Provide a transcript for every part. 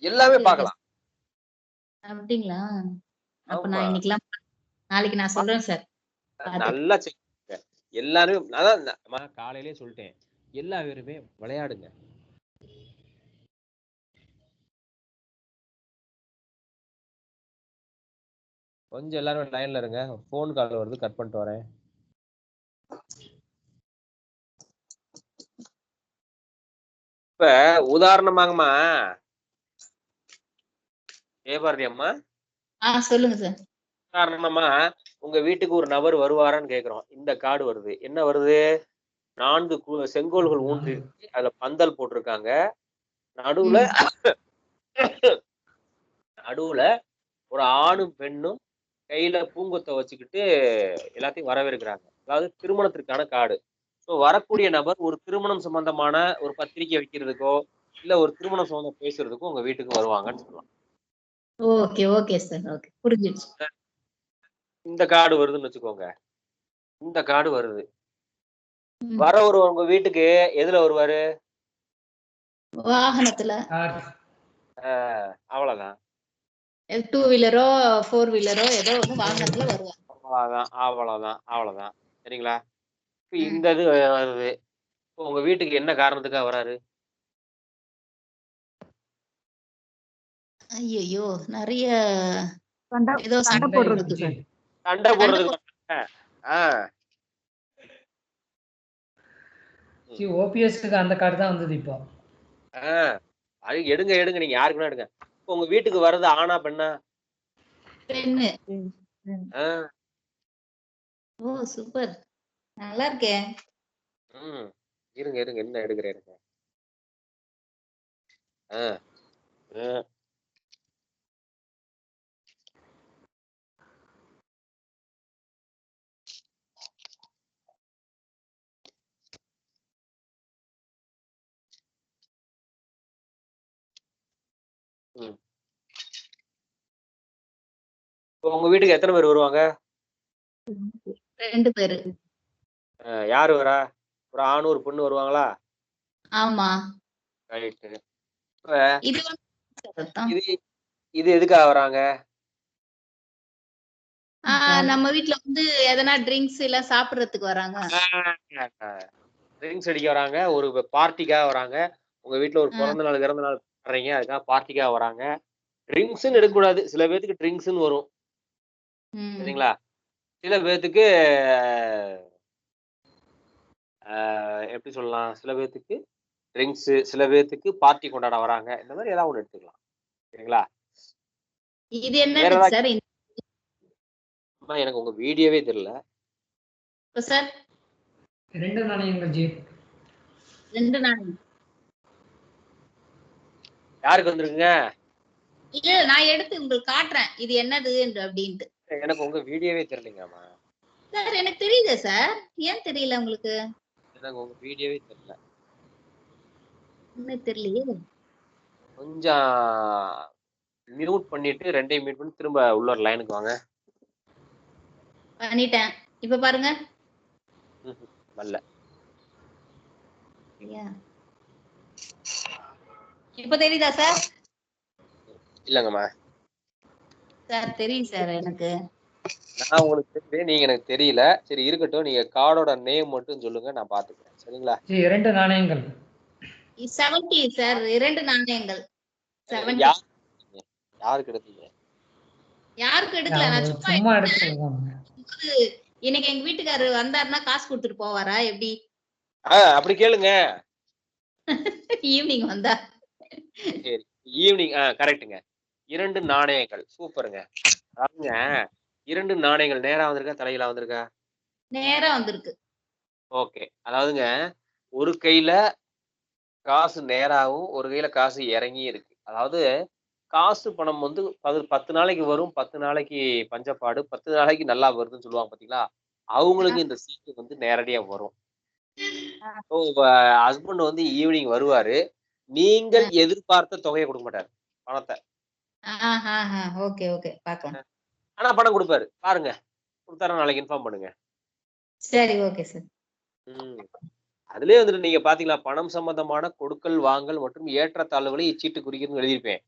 எல்லாமே okay, okay. பார்க்கலாம். அப்படிங்களா? அப்ப ஆமா. நான் இன்னைக்கெல்லாம் நாளைக்கு நான் சொல்றேன் சார். பார்த்துட்டு. நல்லா செக் பண்ணுங்க. எல்லாரும் அதான் நான் காலையிலேயே சொல்லிட்டேன். எல்லா பேருமே விளையாடுங்க. கொஞ்சம் எல்லாரும் லைன்ல இருங்க. ஃபோன் கால் வருது, கட் பண்ணிட்டு வரேன். இப்ப உதாரணமாங்கம்மா, ஜெயபாரதி அம்மா, சொல்லுங்க சார். உதாரணமா உங்க வீட்டுக்கு ஒரு நபர் வருவாரான்னு கேக்குறோம். இந்த கார்டு வருது. என்ன வருது? 4 செங்கோல்கள் ஊன்றி இருக்கு. அதுல பந்தல் போட்டிருக்காங்க. நடுவுல நடுவுல ஒரு ஆணும் பெண்ணும் கையில பூங்கொத்த வச்சுக்கிட்டு எல்லாத்தையும் வரவேற்கிறாங்க. அதாவது திருமணத்திற்கான கார்டு. ஸோ வரக்கூடிய நபர் ஒரு திருமணம் சம்பந்தமான ஒரு பத்திரிக்கை வைக்கிறதுக்கோ, இல்ல ஒரு திருமணம் சம்பந்தம் பேசுறதுக்கோ உங்க வீட்டுக்கு வருவாங்கன்னு சொல்லலாம். Okay, okay sir. ஓகே. புரிஞ்சிடுச்சு. இந்த கார்டு வருதுன்னு வச்சுக்கோங்க. இந்த கார்டு வருது. ம். வரவரு உங்க வீட்டுக்கு எதுல வருவாரு? வாகனத்துல. அவ்வளவுதான். 2 வீலரோ, 4 வீலரோ ஏதோ ஒண்ணு வாகனத்துல வருவாங்க. அவ்வளவுதான். சரிங்களா? இப்ப ம். இந்த இது வருது. இப்ப உங்க வீட்டுக்கு என்ன காரணத்துக்காக வராரு? ஐயய்யோ! நெறைய ஏதோ சண்டை சண்டை போடுறதுக்கு சார். சண்டை போடுறதுக்கு வராங்க. ஆ. ஓபிஎஸ்க்கு அந்த கார்டு தான் வந்தது இப்போ. அது எடுங்க. நீங்க யாருக்கு வேணா எடுங்க. இப்ப உங்க வீட்டுக்கு வர்றது ஆணா, பெண்ணா? பெண்ணு. ஆ. ஓ! சூப்பர். நல்லா இருக்கே. ம். இருங்க. என்ன எடுக்கிறேன் இருங்க. ஆ. ஆ. ம். இப்ப உங்க வீட்டுக்கு எத்தனை பேர் வருவாங்க? 2 பேரு. யாரு வரா? ஒரு ஆண், ஒரு பெண்ணு வருவாங்களா? ஆமா. ரைட்டு. இப்ப இது வந்து இது இது எதுக்காக வராங்க? நம்ம வீட்ல வந்து எதனா ட்ரிங்க்ஸ் எல்லாம் சாப்பிடுறதுக்கு வராங்க. ட்ரிங்க்ஸ் அடிக்க வராங்க. ஒரு பார்ட்டிக்காக வராங்க. உங்க வீட்ல ஒரு பிறந்த நாள், இறந்த நாள் பண்றீங்க. அதுக்காக பார்ட்டிக்காக வராங்க. ட்ரிங்க்ஸ்ன்னு எடுக்கக்கூடாது. சில பேத்துக்கு ட்ரிங்க்ஸ்ன்னு வரும். ம். சரிங்களா? சில பேத்துக்கு எப்படி சொல்லலாம்? சில பேத்துக்கு ட்ரிங்க்ஸு, சில பேத்துக்கு பார்ட்டி கொண்டாட வராங்க. இந்த மாரி ஏதாவது ஒண்ணு எடுத்துக்கலாம். சரிங்களா? இது வேற என்னது ஏதாவது சார்? அம்மா எனக்கு உங்க வீடியோவே தெரியல. சார் 2 நாணயங்கள் ஜி. 2 நாணயம். யாருக்கு வந்திருக்குங்க? இல்ல நான் எடுத்து உங்களுக்கு காட்டுறேன். இது என்னது அப்படின்ட்டு. எனக்கு உங்க வீடியோவே தெரியலங்கம்மா. சார் எனக்கு தெரியுதே சார். ஏன் தெரியல உங்களுக்கு? எனக்கு உங்க வீடியோவே தெரியல. என்ன தெரியலையே. கொஞ்சம் மியூட் பண்ணிட்டு 2யும் மியூட் பண்ணி திரும்ப உள்ள ஒரு லைனுக்கு வாங்க. பண்ணிட்டேன். இப்ப பாருங்க. வரல. இப்ப தெரியுதா சார்? இல்லங்கம்மா. சார் தெரியும் சார் எனக்கு. நான் உங்களுக்கு தெரியும், நீங்க எனக்கு தெரியல. சரி இருக்கட்டும். நீங்க கார்டோட நேம் மட்டும் சொல்லுங்க, நான் பாத்துக்கிறேன். சரிங்களா? ஜி 2 நாணயங்கள். 70 சார். 2 நாணயங்கள். 70. யாருக்கு எடுத்தீங்க? யாருக்கு எடுக்கல. நான் சும்மா எடுத்துருக்காங்க. இன்னைக்கு எங்க வீட்டுக்காரரு வந்தாருன்னா காசு கொடுத்துட்டு போவாரா எப்படி? அப்படி கேளுங்க. ஈவினிங் வந்தா. சரி ஈவினிங். கரெக்ட்டுங்க. 2 நாணயங்கள். சூப்பருங்க. அதாவதுங்க 2 நாணயங்கள் நேரா வந்திருக்கா, தலைகீழா வந்திருக்கா? நேரா வந்திருக்கு. ஓகே. அதாவதுங்க ஒரு கையில காசு நேராவும், ஒரு கையில காசு இறங்கியும் இருக்கு. அதாவது காசு பணம் வந்து 10 நாளைக்கு வரும், 10 நாளைக்கு பஞ்சப்பாடு, 10 நாளைக்கு நல்லா வருதுன்னு சொல்லுவாங்க பாத்தீங்களா? அவங்களுக்கு இந்த சீட்டு வந்து நேரடியா வரும். உங்க ஹஸ்பண்ட் வந்து ஈவினிங் வருவாரு. நீங்கள் எதிர்பார்த்த தொகையை கொடுக்க மாட்டாரு. பணத்தை. Okay, okay. பார்க்கலாம். ஆனா பணம் கொடுப்பாரு. பாருங்க. கொடுத்தாரா நாளைக்கு இன்ஃபார்ம் பண்ணுங்க. சரி, ஓகே சார். அதுலயே வந்துட்டு நீங்க பாத்தீங்களா, பணம் சம்பந்தமான கொடுக்கல், வாங்கல் மற்றும் ஏற்றத்தாழ்வுகளை இச்சீட்டு குறிக்குதுன்னு எழுதியிருப்பேன்.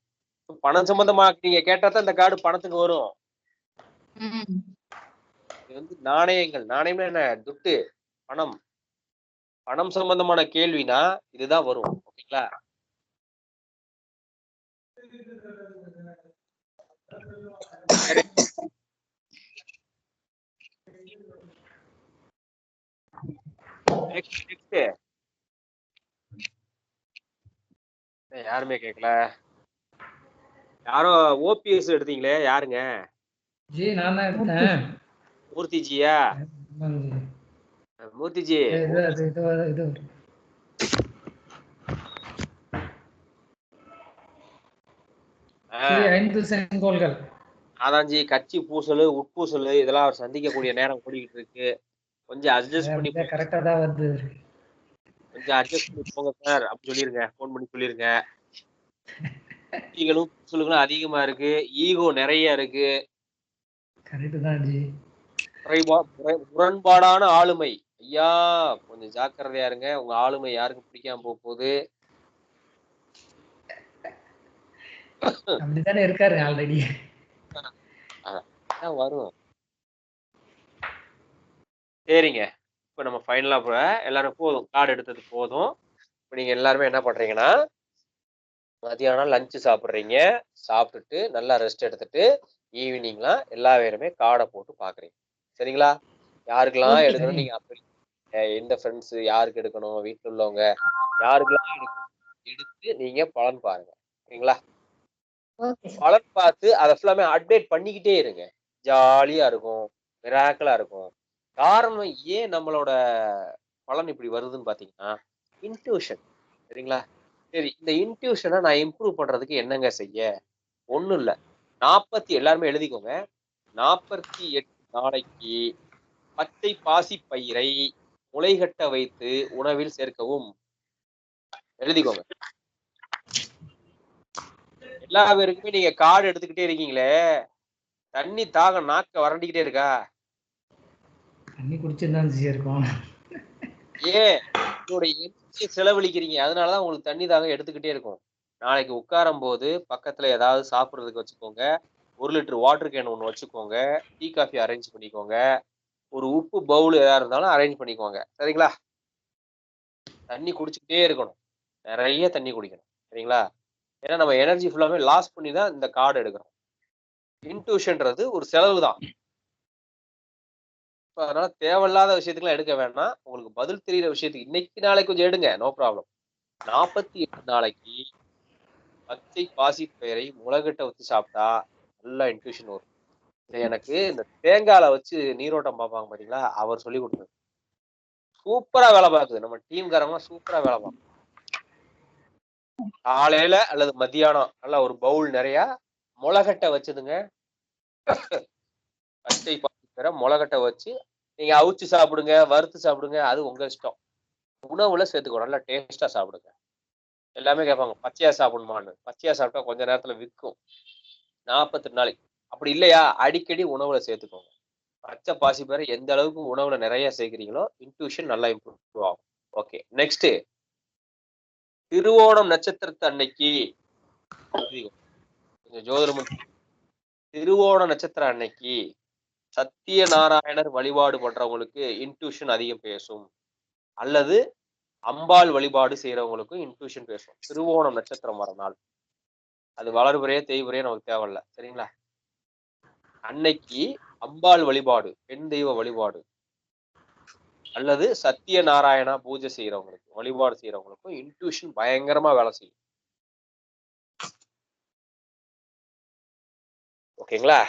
பணம் சம்பந்தமா நீங்க கேட்டா தான் இந்த கார்டு பணத்துக்கு வரும். இது வந்து நாணயங்கள். நாணயம்னா என்ன? துட்டு, பணம். பணம் சம்பந்தமான கேள்வினா இதுதான் வரும். ஓகேங்களா? நெக்ஸ்ட் யாருமே கேட்கல. யாரோ ஓபிஎஸ் எடுத்தீங்களே யாருங்க? ஜி நான் தான் எடுத்தேன். மூர்த்திஜியா? மூர்த்திஜி இது 5 செங்கோல்கள். அதான் ஜி, கட்சி பூசலு உட்பூசலு இதெல்லாம் அவர் சந்திக்கக்கூடிய நேரம் ஓடிக்கிட்டு இருக்கு. கொஞ்சம் அட்ஜஸ்ட் பண்ணி கரெக்டா தான் வருது. கொஞ்சம் அட்ஜஸ்ட் பண்ணி போங்க சார் அப்படி சொல்லிருங்க. போன் பண்ணி சொல்லிருங்க. கட்சிகளும் பூசலுகளும் அதிகமா இருக்கு. ஈகோ நிறைய இருக்கு. கரெக்ட் தான் ஜி. முரண்பாடான ஆளுமை. ஐயா கொஞ்சம் ஜாக்கிரதையா இருங்க. உங்க ஆளுமை யாருக்கும் பிடிக்காம போகுது. அப்படித்தானே இருக்காரு ஆல்ரெடி. வரும். சரிங்க, இப்ப நம்ம ஃபைனலா எல்லாரும் போதும், கார்டு எடுத்தது போதும். இப்ப நீங்க எல்லாருமே என்ன பண்றீங்கன்னா, மதியானம் லஞ்ச் சாப்பிடுறீங்க. சாப்பிட்டுட்டு நல்லா ரெஸ்ட் எடுத்துட்டு ஈவினிங்லாம் எல்லா பேருமே கார்டை போட்டு பாக்குறீங்க. சரிங்களா? யாருக்கெல்லாம் எடுக்கணும் நீங்க அப்படி எந்த ஃப்ரெண்ட்ஸ் யாருக்கு எடுக்கணும், வீட்டுல உள்ளவங்க யாருக்கெல்லாம் எடுக்கணும் எடுத்து நீங்க பலன் பாருங்க. சரிங்களா? பலன் பார்த்து அதை ஃபுல்லாமே அப்டேட் பண்ணிக்கிட்டே இருங்க. ஜாலியா இருக்கும், மிராக்கலா இருக்கும். காரணம் ஏன் நம்மளோட பலன் இப்படி வருதுன்னு பாத்தீங்கன்னா, இன்ட்யூஷன். சரிங்களா? சரி, இந்த இன்ட்யூஷனை நான் இம்ப்ரூவ் பண்றதுக்கு என்னங்க செய்ய? ஒண்ணும் இல்ல. எல்லாருமே எழுதிக்கோங்க. 48 நாளைக்கு பச்சை பாசி பயிரை முளைகட்ட வைத்து உணவில் சேர்க்கவும். எழுதிக்கோங்க. எல்லா பேருக்குமே நீங்க கார்டு எடுத்துக்கிட்டே இருக்கீங்களே, தண்ணி தாகம் நாக்க வறண்டிக்கிட்டே இருக்கா? தண்ணி குடிச்சுதான் இருக்கும். ஏன் உங்களுடைய எனர்ஜியை செலவழிக்கிறீங்க. அதனாலதான் உங்களுக்கு தண்ணி தாகம் எடுத்துக்கிட்டே இருக்கும். நாளைக்கு உட்காரும் போது பக்கத்துல ஏதாவது சாப்பிடுறதுக்கு வச்சுக்கோங்க. 1 லிட்டர் வாட்டர் கேன் ஒண்ணு வச்சுக்கோங்க. டீ காஃபி அரேஞ்ச் பண்ணிக்கோங்க. ஒரு உப்பு பவுல் எதா இருந்தாலும் அரேஞ்ச் பண்ணிக்கோங்க. சரிங்களா? தண்ணி குடிச்சுக்கிட்டே இருக்கணும். நிறைய தண்ணி குடிக்கணும். சரிங்களா? ஏன்னா நம்ம எனர்ஜி ஃபுல்லாமே லாஸ் பண்ணி தான் இந்த கார்டு எடுக்கிறோம். இன்ட்யூஷன்றது ஒரு செலவு தான். அதனால தேவையில்லாத விஷயத்துக்குலாம் எடுக்க வேண்டாம். உங்களுக்கு பதில் தெரியுற விஷயத்துக்கு இன்னைக்கு நாளைக்கு கொஞ்சம் எடுங்க. No problem. 48 நாளைக்கு பச்சை பாசி பயிரை முளைகட்ட வச்சு சாப்பிட்டா நல்லா இன்ட்யூஷன் வரும். எனக்கு இந்த தேங்காயில வச்சு நீரோட்டம் பார்ப்பாங்க பாத்தீங்களா, அவர் சொல்லி கொடுத்தது. சூப்பரா வேலை பார்க்குது. நம்ம டீம்காரங்க சூப்பரா வேலை பார்க்கும். காலையில அல்லது மத்தியானம் நல்லா ஒரு பவுல் நிறைய முளைகட்ட வச்சதுங்க. பச்சை பாசி பயிரை முளைகட்ட வச்சு நீங்க அவிச்சு சாப்பிடுங்க, வறுத்து சாப்பிடுங்க, அது உங்க இஷ்டம். உணவுல சேர்த்துக்கணும். நல்லா டேஸ்டா சாப்பிடுங்க. எல்லாமே கேட்பாங்க பச்சையா சாப்பிடணுமான்னு. பச்சையா சாப்பிட்டா கொஞ்ச நேரத்துல விற்கும். 48 நாளைக்கு. அப்படி இல்லையா, அடிக்கடி உணவுல சேர்த்துக்கோங்க. பச்சை பாசி பயிரை எந்த அளவுக்கு உணவுல நிறைய சேர்க்கிறீங்களோ இன்ட்யூஷன் நல்லா இம்ப்ரூவ் ஆகும். ஓகே, நெக்ஸ்ட் திருவோணம் நட்சத்திரத்து அன்னைக்கு ஜோதிடம். திருவோண நட்சத்திரம் அன்னைக்கு சத்தியநாராயணர் வழிபாடு பண்றவங்களுக்கு இன்ட்யூஷன் அதிகம் பேசும். அல்லது அம்பாள் வழிபாடு செய்யறவங்களுக்கும் இன்ட்யூஷன் பேசும். திருவோணம் நட்சத்திரம் வர நாள். அது வளர்புறையே தேய்புறையே நமக்கு தேவையில்ல. சரிங்களா? அன்னைக்கு அம்பாள் வழிபாடு, பெண் தெய்வ வழிபாடு அல்லது சத்தியநாராயணா பூஜை செய்யறவங்களுக்கு, வழிபாடு செய்யறவங்களுக்கும் இன்ட்யூஷன் பயங்கரமா வேலை செய்யும். ஓகேங்களா?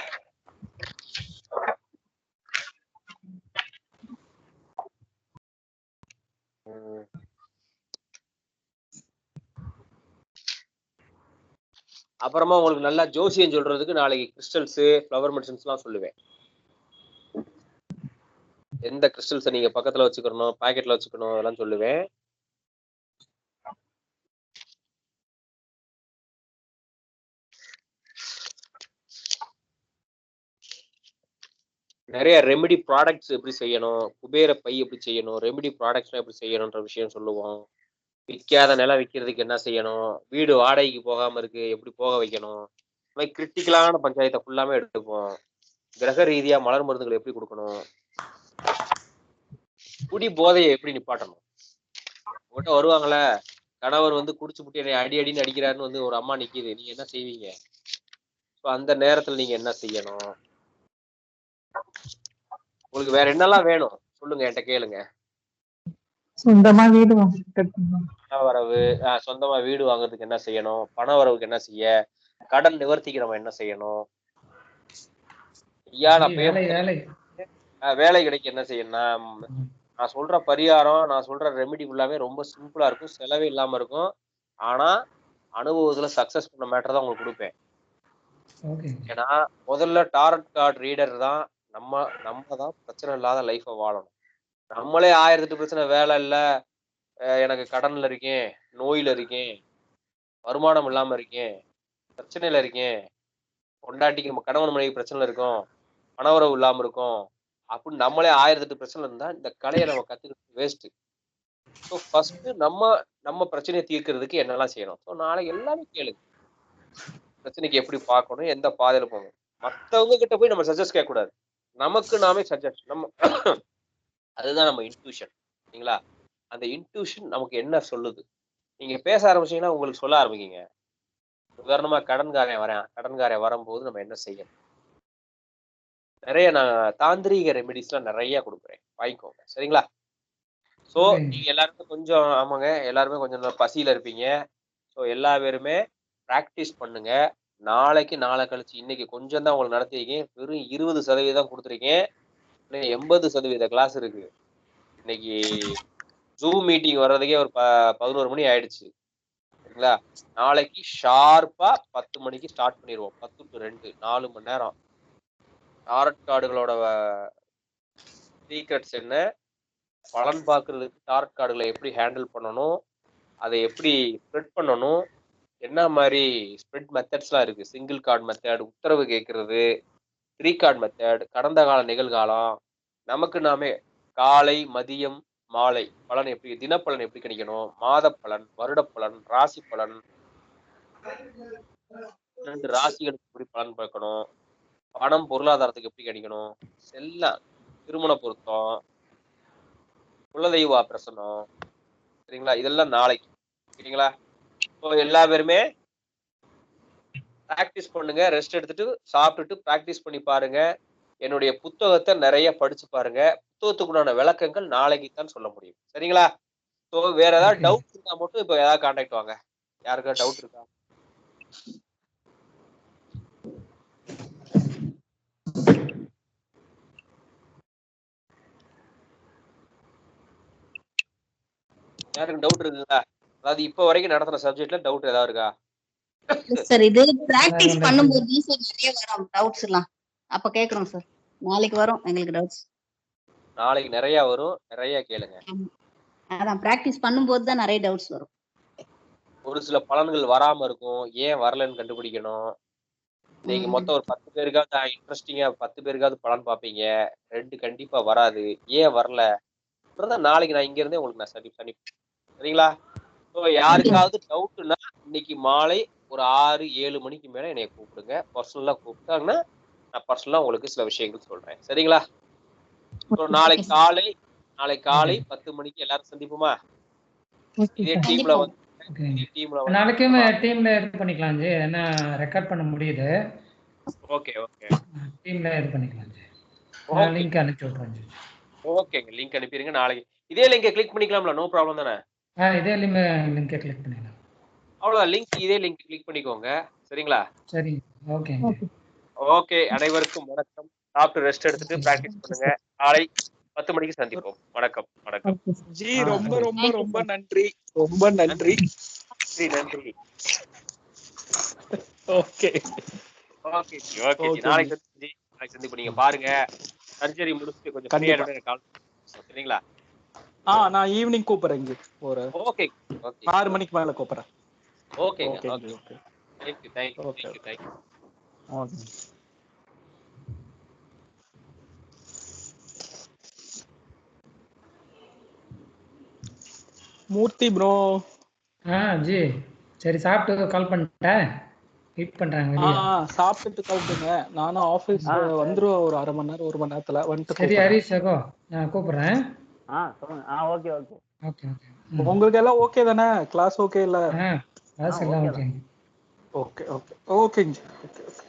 அப்புறமா உங்களுக்கு நல்லா ஜோசியம் சொல்றதுக்கு நாளைக்கு கிறிஸ்டல்ஸ், ஃப்ளவர் மெடிசன்ஸ் எல்லாம் சொல்லுவேன். எந்த கிறிஸ்டல்ஸை நீங்க பக்கத்துல வச்சுக்கணும், பாக்கெட்ல வச்சுக்கணும், அதெல்லாம் சொல்லுவேன். நிறைய ரெமெடி ப்ராடக்ட்ஸ் எப்படி செய்யணும், குபேர பை எப்படி செய்யணும், ரெமெடி ப்ராடக்ட்ஸ் எப்படி செய்யணும்ன்ற விஷயம் சொல்லுவோம். விக்காத நிலம் விக்கிறதுக்கு என்ன செய்யணும்? வீடு வாடகைக்கு போகாம இருக்கு, எப்படி போக வைக்கணும்? இந்த மாரி கிரிட்டிக்கலான பஞ்சாயத்த ஃபுல்லாமே எடுத்துப்போம். கிரக ரீதியா மலர் மருந்துகள் எப்படி குடுக்கணும்? குடி போதைய எப்படி நிப்பாட்டணும்? உங்கள்ட்ட வருவாங்கல்ல, கணவர் வந்து குடிச்சுப்புட்டு என்னைய அடி அடின்னு அடிக்கிறாருன்னு வந்து ஒரு அம்மா நிக்குது. நீங்க என்ன செய்வீங்க? ஸோ அந்த நேரத்துல நீங்க என்ன செய்யணும்? உங்களுக்கு வேற என்னலாம் வேணும்? சொல்லுங்க என்ட்ட கேளுங்க. சொந்தமா வீடு வாங்கி கட்டணும். பண வரவு, சொந்தமா வீடு வாங்குறதுக்கு என்ன செய்யணும்? பண வரவுக்கு என்ன செய்ய? கடன் நிவர்த்திக்கு நம்ம என்ன செய்யணும்? ஐயா நான் வேலை பேர் வேலை வேலை கிடைக்க என்ன செய்யணும்னா, நான் சொல்ற பரிகாரம், நான் சொல்ற ரெமெடி ஃபுல்லாவே ரொம்ப சிம்பிளா இருக்கும். செலவே இல்லாம இருக்கும். ஆனா, அனுபவத்துல சக்சஸ் பண்ண மேட்டர் தான் உங்களுக்கு குடுப்பேன். ஓகே ஏன்னா, முதல்ல டாரட் கார்ட் ரீடர் தான் நம்ம நம்ம தான் பிரச்சனை இல்லாத லைஃப வாழணும். நம்மளே 1008 பிரச்சனை வேலை இல்ல, எனக்கு கடன்ல இருக்கேன், நோயில இருக்கேன், வருமானம் இல்லாம இருக்கேன், பிரச்சனையில இருக்கேன், பொண்டாட்டிக்கு நம்ம கணவன் மனைவி பிரச்சனையில இருக்கோம், பணவரவு இல்லாம இருக்கோம். அப்படின்னு நம்மளே 1008 பிரச்சனை இருந்தா, இந்த கலைய நம்ம கத்துக்கிட்டு வேஸ்ட். ஸோ ஃபர்ஸ்ட் நம்ம நம்ம பிரச்சனைய தீர்க்கிறதுக்கு என்னலாம் செய்யணும்? ஸோ நாளைக்கு எல்லாமே கேளுங்க. பிரச்சனைக்கு எப்படி பார்க்கணும்? எந்த பாதையில போகணும்? மத்தவங்க கிட்ட போய் நம்ம சஜெஸ்ட் கேட்கக்கூடாது. நமக்கு நாமே சஜெஸ்ட் அதுதான் நம்ம இன்ட்யூஷன். சரிங்களா? அந்த இன்ட்யூஷன் நமக்கு என்ன சொல்லுது? நீங்க பேச ஆரம்பிச்சீங்கன்னா, உங்களுக்கு சொல்ல ஆரம்பிக்குங்க. உதாரணமா கடன்காரன் வரான். கடன்காரன் வரும்போது நம்ம என்ன செய்யணும்? நெறைய நான் தாந்திரீக ரெமெடிஸ்லாம் நெறைய குடுக்குறேன். வாங்கிக்கோங்க. சரிங்களா? ஸோ ஓகே நீங்க எல்லாருமே கொஞ்சம் ஆமாங்க. எல்லாருமே கொஞ்சம் பசியில இருப்பீங்க. ஸோ எல்லா பேருமே பிராக்டிஸ் பண்ணுங்க. நாளைக்கு, நாளை கழிச்சு இன்னைக்கு கொஞ்சம் தான் உங்களுக்கு நடத்தியிருக்கேன். வெறும் 20% தான் குடுத்துருக்கேன். இன்னும் 80% கிளாஸ் இருக்கு. இன்னைக்கு Zoom மீட்டிங் வர்றதுக்கே ஒரு 11 மணி ஆயிடுச்சு. சரிங்களா? நாளைக்கு ஷார்ப்பா 10 மணிக்கு ஸ்டார்ட் பண்ணிருவோம். 10 டூ 2 4 மணி நேரம். டாரட் கார்டுகளோட சீக்ரெட்ஸ் என்ன? பலன் பார்க்கறதுக்கு டாரட் கார்டுகள எப்படி ஹேண்டில் பண்ணணும்? அதை எப்படி ஸ்ப்ரெட் பண்ணணும்? என்ன மாரி ஸ்ப்ரெட் மெத்தட்ஸ்லாம் இருக்கு. சிங்கிள் கார்ட் மெத்தட், உத்தரவு கேட்கிறது, 3 கார்ட் மெத்தட், கடந்த கால, நிகழ்காலம், நமக்கு நாமே காலை, மதியம், மாலை பலன் எப்படி தினப்பலன் எப்படி கணிக்கணும்? மாத பலன், வருட பலன், ராசி பலன், 2 ராசிகளுக்கு எப்படி பலன் பார்க்கணும்? பணம், பொருளாதாரத்துக்கு எப்படி கணிக்கணும்? எல்லாம் திருமண பொருத்தம், குலதெய்வ பிரசனம், சரிங்களா? இதெல்லாம் நாளைக்கு. சரிங்களா? ஸோ எல்லா பேருமே பிராக்டிஸ் பண்ணுங்க. ரெஸ்ட் எடுத்துட்டு, சாப்பிட்டுட்டு பிராக்டிஸ் பண்ணி பாருங்க. என்னுடைய புத்தகத்த நெறைய படிச்சு பாருங்க. புத்தகத்துக்குண்டான விளக்கங்கள் நாளைக்கு தான் சொல்ல முடியும். சரிங்களா? ஸோ வேற ஏதாவது ஓகே டவுட் இருந்தா மட்டும் இப்ப ஏதாவது கான்டாக்ட் வாங்க. யாருக்காவது டவுட் இருக்கா? யாருக்கும் டவுட் இருக்குங்களா? அதாவது இப்ப வரைக்கும் நடத்துன சப்ஜெக்ட்ல டவுட் ஏதாவது இருக்கா? சார் இது பிராக்டிஸ் வேண்டாம். பண்ணும்போது சார் நிறைய வரும் டவுட்ஸ் எல்லாம். அப்ப கேக்குறோம் சார். நாளைக்கு வரும் எங்களுக்கு டவுட்ஸ். நாளைக்கு நெறைய வரும். நெறைய கேளுங்க. அதான் பிராக்டிஸ் பண்ணும்போது தான் நிறைய டவுட்ஸ் வரும். ஒரு சில பலன்கள் வராம இருக்கும். ஏன் வரலன்னு கண்டுபிடிக்கணும். நீங்க மொத்தம் ஒரு 10 பேருக்காவது இன்ட்ரஸ்டிங்கா 10 பேருக்காவது பலன் பார்ப்பீங்க. 2 கண்டிப்பா வராது. ஏன் வரல? அப்புறம் நாளைக்கு நான் இங்க இருந்தே உங்களுக்கு நான் சரி பண்ணி சரிங்களா? ஸோ யாருக்காவது டவுட்னா இன்னைக்கு மாலை ஒரு 6, 7 மணிக்கு மேல என்னைய கூப்பிடுங்க. பர்சனலா கூப்பிட்டாங்கன்னா, நான் பர்சனலா உங்களுக்கு சில விஷயங்கள் சொல்றேன். சரிங்களா? ஸோ நாளைக்கு காலை 10 மணிக்கு எல்லாரும் சந்திப்போமா? இதே டீம்ல கண்டிப்பா. வந்து ஓகே இதே டீம்ல வந்து நாளைக்குமே டீம்ல இது பண்ணிக்கலாம் ஜி. ஏன்னா ரெக்கார்ட் பண்ண முடியுது. Okay, okay. டீம்ல இது பண்ணிக்கலாம் ஜி. நான் ஓகே. லிங்க் அனுப்பிச்சு விட்றேன் ஜி. ஓகேங்க. லிங்க் அனுப்பிருங்க. நாளைக்கு இதே லிங்க கிளிக் பண்ணிக்கலாம்ல? நோ ப்ராப்ளம் தானே? இதே லிங்கை கிளிக் பண்ணிடலாம். அவ்வளோதான். இதே லிங்க் கிளிக் பண்ணிக்கோங்க. சரிங்களா? சரிங்க. ஓகேங்க ஜி. ஓகே. அனைவருக்கும் வணக்கம். சாப்பிட்டு ரெஸ்ட் எடுத்துட்டு பிராக்டிஸ் பண்ணுங்க. நாளை 10 மணிக்கு சந்திப்போம். வணக்கம், வணக்கம். ஜி ஆ, ரொம்ப சரி. ரொம்ப Thank you, ரொம்ப sir. நன்றி. ரொம்ப நன்றி. நன்றி. Okay okay G. Okay G. Okay நாளைக்கு சந்திப்பு நீங்க பாருங்க. சர்ஜரி முடிச்சுட்டு கொஞ்சம் ஃப்ரீ கண்டிப்பா. ஆயிட்டு கால் சரிங்களா? நான் ஈவினிங் கூப்பிடுறேன் ஜி. ஒரு ஓகே. ஓகே. 6 மணிக்கு மேல கூப்பிடுறேன். ஓகேங்க. Okay okay. G. Okay thank you. Okay okay. Murthy bro G சரி சாப்பிட்டு கால் பண்ணிட்டேன். வெயிட் பண்றாங்க வெளியே. சாப்பிட்டுட்டு கவுட்டுங்க. நானும் ஆபீஸ் வந்துருவேன் ஒரு 1/2 மணி நேரம் 1 மணி நேரத்துல வந்துட்டு சரி ஹரிஷ் சகோ, நான் கூப்பிடுறேன். சொல்லுங்க. Okay okay okay okay. உங்களுக்கு எல்லாம் ஓகே தானே? கிளாஸ் ஓகே இல்ல? கிளாஸ் எல்லாம் ஓகே. ஓகே ஓகே ஓகேங்க. Okay okay.